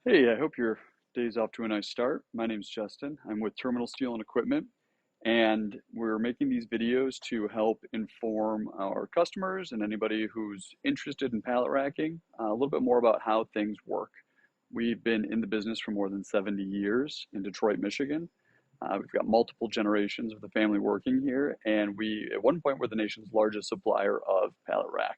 Hey, I hope your day's off to a nice start. My name's Justin. I'm with Terminal Steel and Equipment, and we're making these videos to help inform our customers and anybody who's interested in pallet racking a little bit more about how things work. We've been in the business for more than 70 years in Detroit, Michigan. We've got multiple generations of the family working here, and we, at one point, were the nation's largest supplier of pallet rack.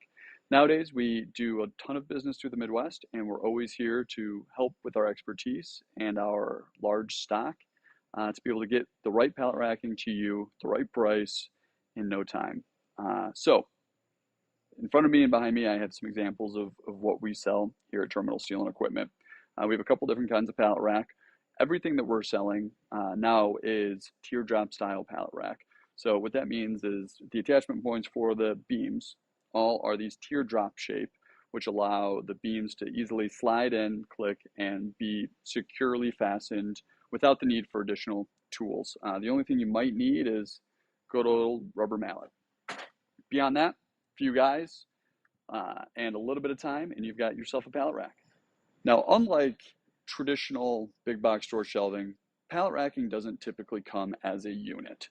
Nowadays, we do a ton of business through the Midwest, and we're always here to help with our expertise and our large stock to be able to get the right pallet racking to you, the right price in no time. So, in front of me and behind me, I have some examples of what we sell here at Terminal Steel and Equipment. We have a couple different kinds of pallet rack. Everything that we're selling now is teardrop style pallet rack. So what that means is the attachment points for the beams all are these teardrop shape, which allow the beams to easily slide in, click, and be securely fastened without the need for additional tools. The only thing you might need is good old rubber mallet. Beyond that, a few guys and a little bit of time, and you've got yourself a pallet rack. Now, unlike traditional big box store shelving, pallet racking doesn't typically come as a unit.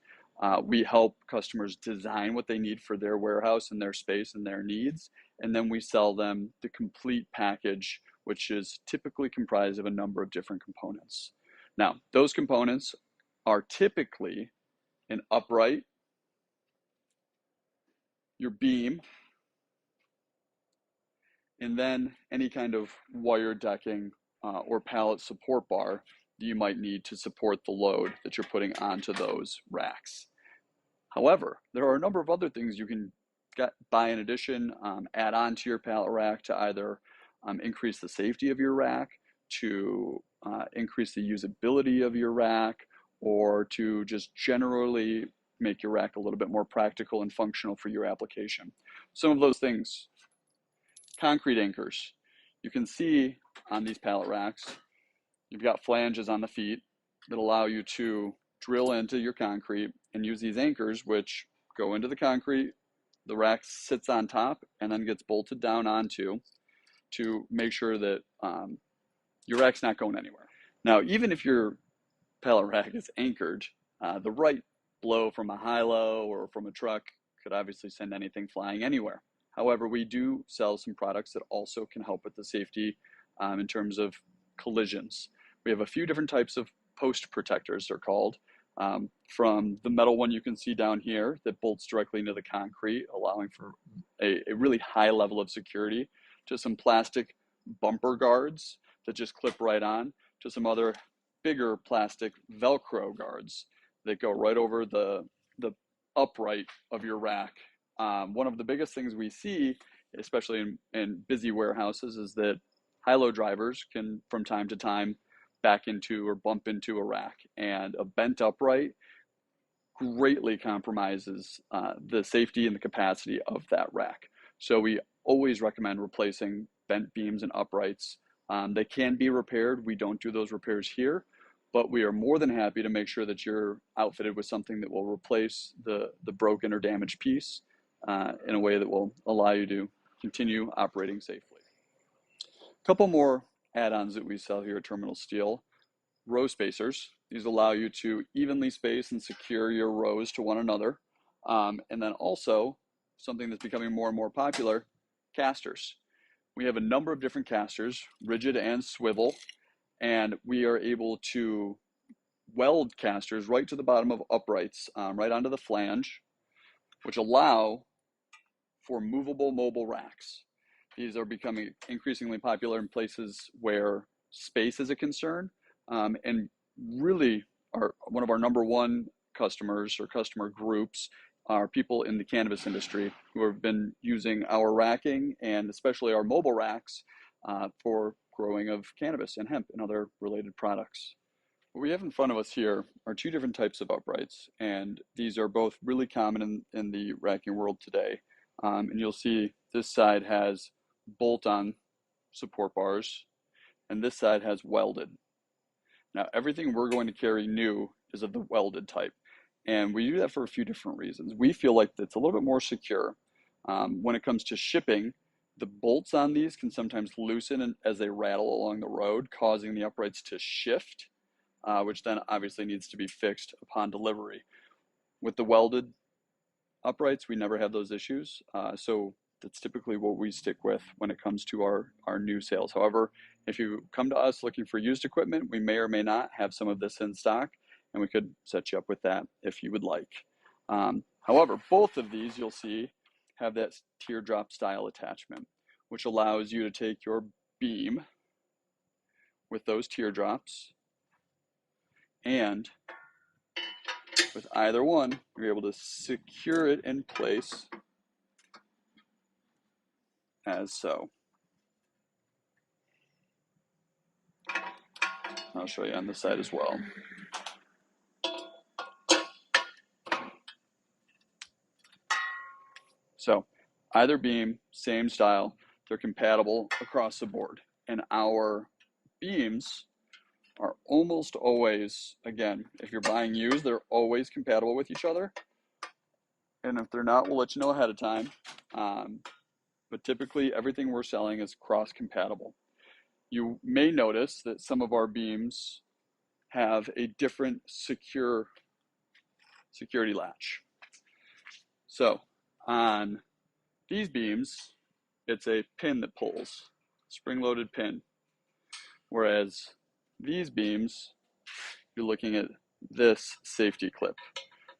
We help customers design what they need for their warehouse and their space and their needs, and then we sell them the complete package, which is typically comprised of a number of different components. Now, those components are typically an upright, your beam, and then any kind of wire decking or pallet support bar that you might need to support the load that you're putting onto those racks. However, there are a number of other things you can buy in addition, add on to your pallet rack to either increase the safety of your rack, to increase the usability of your rack, or to just generally make your rack a little bit more practical and functional for your application. Some of those things: concrete anchors. You can see on these pallet racks, you've got flanges on the feet that allow you to drill into your concrete and use these anchors, which go into the concrete. The rack sits on top and then gets bolted down onto to make sure that your rack's not going anywhere. Now, even if your pallet rack is anchored, the right blow from a high-low or from a truck could obviously send anything flying anywhere. However, we do sell some products that also can help with the safety in terms of collisions. We have a few different types of post protectors, they're called, from the metal one you can see down here that bolts directly into the concrete, allowing for a really high level of security, to some plastic bumper guards that just clip right on, to some other bigger plastic Velcro guards that go right over the upright of your rack. One of the biggest things we see, especially in busy warehouses, is that high-low drivers can, from time to time, back into or bump into a rack, and a bent upright greatly compromises the safety and the capacity of that rack. So we always recommend replacing bent beams and uprights. They can be repaired. We don't do those repairs here, but we are more than happy to make sure that you're outfitted with something that will replace the broken or damaged piece in a way that will allow you to continue operating safely. A couple more add-ons that we sell here at Terminal Steel: row spacers. These allow you to evenly space and secure your rows to one another. And then also, something that's becoming more and more popular: casters. We have a number of different casters, rigid and swivel, and we are able to weld casters right to the bottom of uprights, right onto the flange, which allow for movable mobile racks. These are becoming increasingly popular in places where space is a concern, and really one of our number one customers or customer groups are people in the cannabis industry who have been using our racking and especially our mobile racks for growing of cannabis and hemp and other related products. What we have in front of us here are two different types of uprights, and these are both really common in the racking world today. And you'll see this side has bolt-on support bars, and this side has welded. Now, everything we're going to carry new is of the welded type, and we do that for a few different reasons. We feel like it's a little bit more secure. When it comes to shipping, The bolts on these can sometimes loosen as they rattle along the road, causing the uprights to shift, which then obviously needs to be fixed upon delivery. With the welded uprights, we never have those issues. So that's typically what we stick with when it comes to our new sales. However, if you come to us looking for used equipment, we may or may not have some of this in stock, and we could set you up with that if you would like. However, both of these you'll see have that teardrop style attachment, which allows you to take your beam with those teardrops, and with either one, you're able to secure it in place as so. I'll show you on this side as well. So either beam, same style, they're compatible across the board. And our beams are almost always, again, if you're buying used, they're always compatible with each other. And if they're not, we'll let you know ahead of time. But typically everything we're selling is cross-compatible. You may notice that some of our beams have a different security latch. So on these beams, it's a pin that pulls, spring-loaded pin. Whereas these beams, you're looking at this safety clip.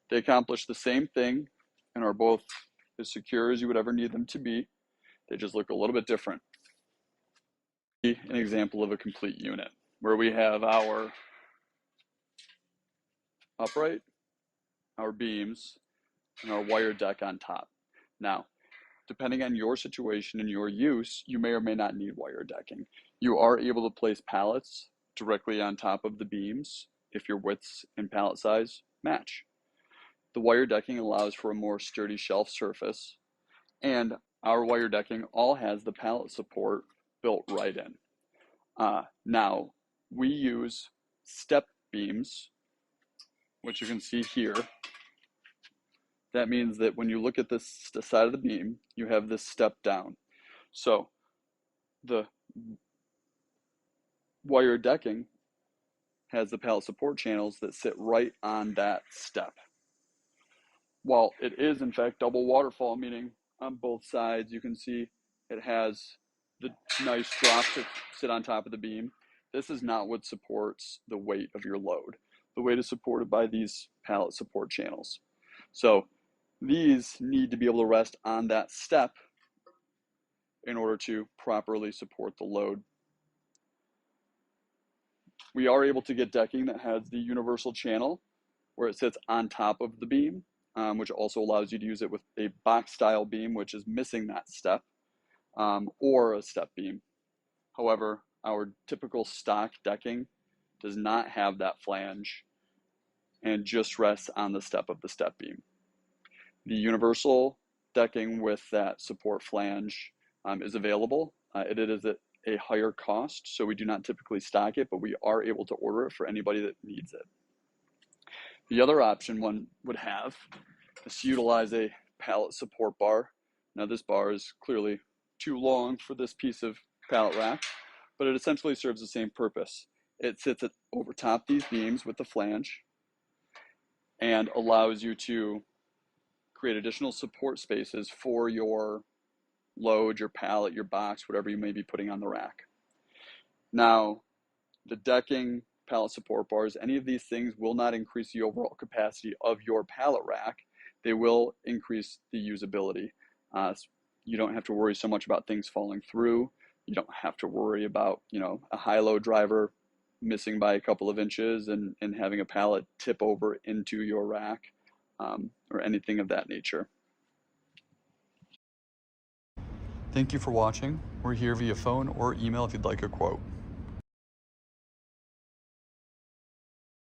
They accomplish the same thing and are both as secure as you would ever need them to be. They just look a little bit different. An example of a complete unit where we have our upright, our beams, and our wire deck on top. Now, depending on your situation and your use, you may or may not need wire decking. You are able to place pallets directly on top of the beams if your widths and pallet size match. The wire decking allows for a more sturdy shelf surface, and our wire decking all has the pallet support built right in. Now, we use step beams, which you can see here. That means that when you look at the side of the beam, you have this step down. So the wire decking has the pallet support channels that sit right on that step. While it is in fact double waterfall, meaning on both sides you can see it has the nice drop to sit on top of the beam, this is not what supports the weight of your load. The weight is supported by these pallet support channels. So these need to be able to rest on that step in order to properly support the load. We are able to get decking that has the universal channel where it sits on top of the beam, which also allows you to use it with a box style beam, which is missing that step, or a step beam. However, our typical stock decking does not have that flange and just rests on the step of the step beam. The universal decking with that support flange is available. It is at a higher cost, so we do not typically stock it, but we are able to order it for anybody that needs it. The other option one would have is to utilize a pallet support bar. Now this bar is clearly too long for this piece of pallet rack, but it essentially serves the same purpose. It sits over top these beams with the flange and allows you to create additional support spaces for your load, your pallet, your box, whatever you may be putting on the rack. Now, the decking, pallet support bars, any of these things will not increase the overall capacity of your pallet rack. They will increase the usability. You don't have to worry so much about things falling through. You don't have to worry about, a high-low driver missing by a couple of inches and having a pallet tip over into your rack, or anything of that nature. Thank you for watching. We're here via phone or email if you'd like a quote.